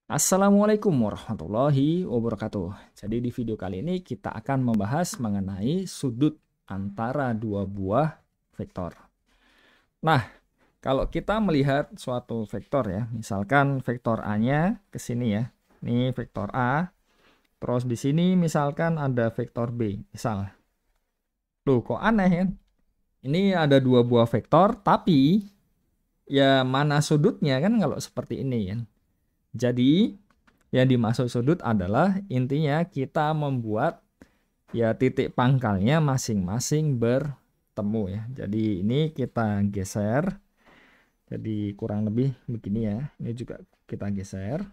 Assalamualaikum warahmatullahi wabarakatuh. Jadi di video kali ini kita akan membahas mengenai sudut antara dua buah vektor. Nah, kalau kita melihat suatu vektor ya, misalkan vektor A-nya ke sini ya. Ini vektor A, terus di sini misalkan ada vektor B, misal. Loh, kok aneh ya? Ini ada dua buah vektor, tapi ya mana sudutnya kan kalau seperti ini ya. Jadi yang dimaksud sudut adalah intinya kita membuat ya titik pangkalnya masing-masing bertemu ya. Jadi ini kita geser. Jadi kurang lebih begini ya. Ini juga kita geser.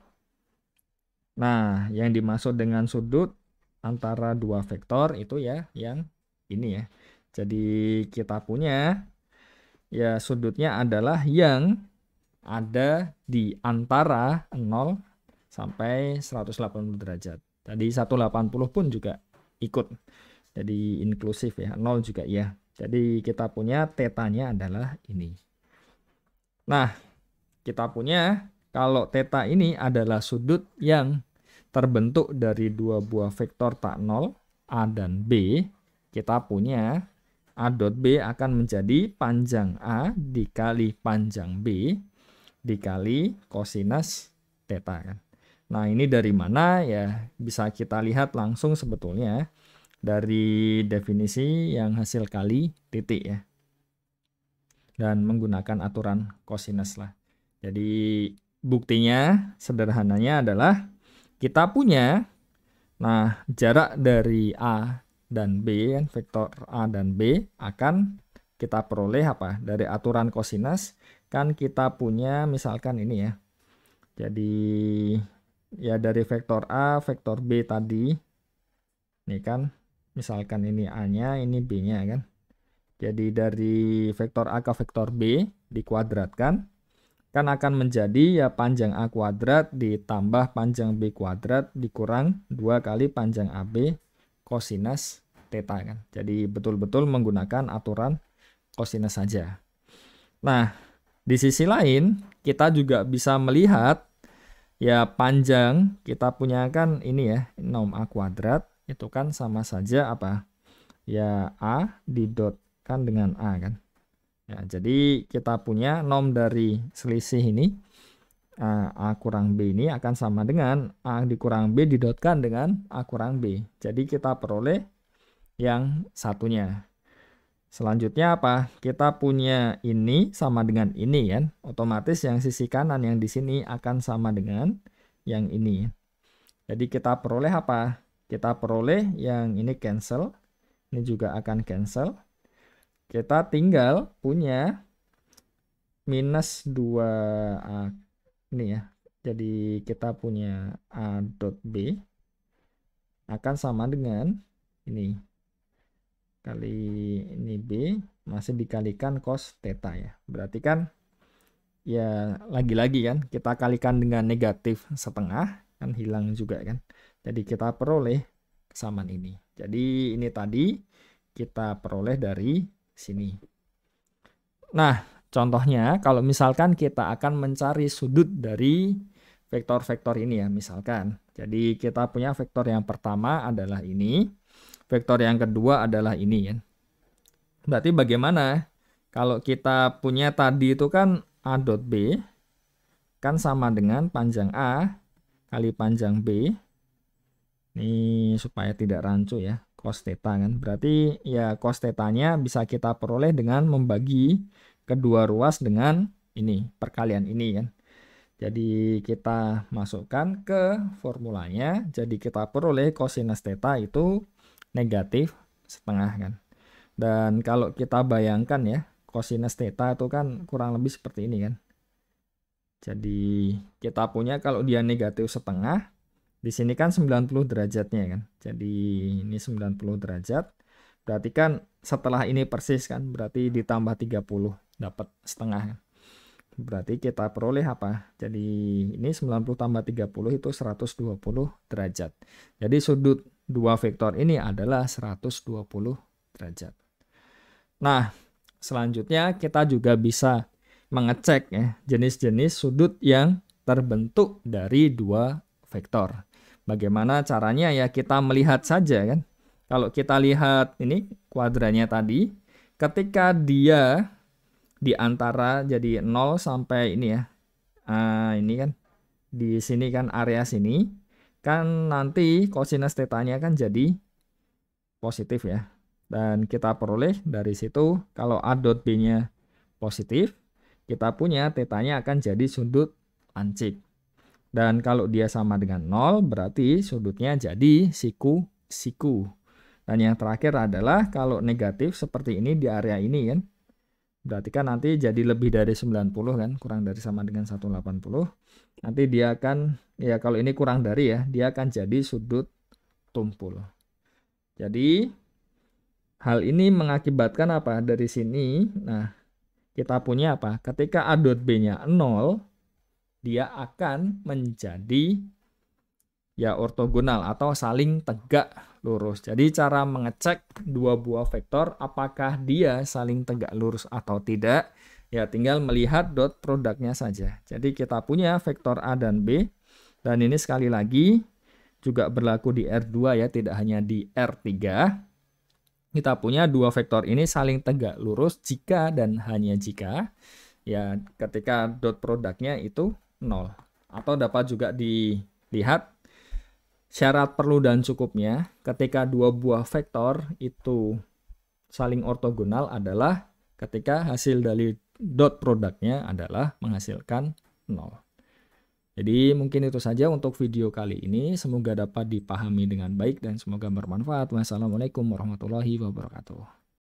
Nah, yang dimaksud dengan sudut antara dua vektor itu ya yang ini ya. Jadi kita punya ya sudutnya adalah yang ada di antara 0 sampai 180 derajat. Tadi 180 pun juga ikut. Jadi inklusif ya, 0 juga ya. Jadi kita punya tetanya adalah ini. Nah, kita punya kalau teta ini adalah sudut yang terbentuk dari dua buah vektor tak 0, A dan B, kita punya A dot B akan menjadi panjang A dikali panjang B dikali kosinus teta kan. Nah, ini dari mana ya? Bisa kita lihat langsung sebetulnya dari definisi yang hasil kali titik ya. Dan menggunakan aturan kosinus lah. Jadi buktinya sederhananya adalah kita punya jarak dari A dan B kan, vektor A dan B akan kita peroleh apa? Dari aturan kosinus kan kita punya misalkan ini ya. Jadi ya dari vektor A, vektor B tadi. Ini kan misalkan ini A-nya, ini B-nya kan. Jadi dari vektor A ke vektor B dikuadratkan kan akan menjadi ya panjang A kuadrat ditambah panjang B kuadrat dikurang 2 kali panjang AB kosinus theta kan. Jadi betul-betul menggunakan aturan kosinus saja. Nah, di sisi lain kita juga bisa melihat ya panjang kita punya kan ini ya 6A kuadrat itu kan sama saja apa? Ya A didotkan dengan A kan. Ya, jadi kita punya norm dari selisih ini A kurang B ini akan sama dengan A dikurang B didotkan dengan A kurang B. Jadi kita peroleh yang satunya. Selanjutnya apa? Kita punya ini sama dengan ini kan. Otomatis yang sisi kanan yang di sini akan sama dengan yang ini. Jadi kita peroleh apa? Kita peroleh yang ini cancel. Ini juga akan cancel. Kita tinggal punya minus 2A ini ya. Jadi kita punya A dot B akan sama dengan ini kali ini B masih dikalikan cos theta ya. Berarti kan ya lagi-lagi kan kita kalikan dengan negatif setengah kan hilang juga kan. Jadi kita peroleh kesamaan ini. Jadi ini tadi kita peroleh dari sini. Nah, contohnya kalau misalkan kita akan mencari sudut dari vektor-vektor ini ya misalkan. Jadi kita punya vektor yang pertama adalah ini. Vektor yang kedua adalah ini ya. Berarti bagaimana? Kalau kita punya tadi itu kan A dot B kan sama dengan panjang A kali panjang B. Ini supaya tidak rancu ya, cos theta kan. Berarti ya cos theta-nya bisa kita peroleh dengan membagi kedua ruas dengan ini, perkalian ini kan. Jadi kita masukkan ke formulanya, jadi kita peroleh kosinus theta itu negatif setengah kan. Dan kalau kita bayangkan ya, kosinus theta itu kan kurang lebih seperti ini kan. Jadi kita punya kalau dia negatif setengah, di sini kan 90 derajatnya kan. Jadi ini 90 derajat. Berarti kan setelah ini persis kan, berarti ditambah 30 dapat setengah. Berarti kita peroleh apa? Jadi ini 90 tambah 30 itu 120 derajat. Jadi sudut dua vektor ini adalah 120 derajat. Nah, selanjutnya kita juga bisa mengecek ya jenis-jenis sudut yang terbentuk dari dua vektor. Bagaimana caranya ya kita melihat saja kan. Kalau kita lihat ini kuadrannya tadi, ketika dia di antara jadi 0 sampai ini ya. Ini kan di sini kan area sini kan nanti kosinus tetanya kan jadi positif ya. Dan kita peroleh dari situ kalau A dot B-nya positif, kita punya tetanya akan jadi sudut lancip. Dan kalau dia sama dengan 0, berarti sudutnya jadi siku. Dan yang terakhir adalah kalau negatif seperti ini di area ini kan, berarti kan nanti jadi lebih dari 90 kan, kurang dari sama dengan 180. Nanti dia akan, ya kalau ini kurang dari ya, dia akan jadi sudut tumpul. Jadi hal ini mengakibatkan apa? Dari sini, nah kita punya apa? Ketika A dot B-nya 0, dia akan menjadi ya ortogonal atau saling tegak lurus. Jadi cara mengecek dua buah vektor apakah dia saling tegak lurus atau tidak, ya tinggal melihat dot produknya saja. Jadi kita punya vektor A dan B, dan ini sekali lagi juga berlaku di R2 ya, tidak hanya di R3. Kita punya dua vektor ini saling tegak lurus jika dan hanya jika ya ketika dot produknya itu 0. Atau dapat juga dilihat syarat perlu dan cukupnya ketika dua buah vektor itu saling ortogonal adalah ketika hasil dari dot produknya adalah menghasilkan 0. Jadi mungkin itu saja untuk video kali ini. Semoga dapat dipahami dengan baik dan semoga bermanfaat. Wassalamualaikum warahmatullahi wabarakatuh.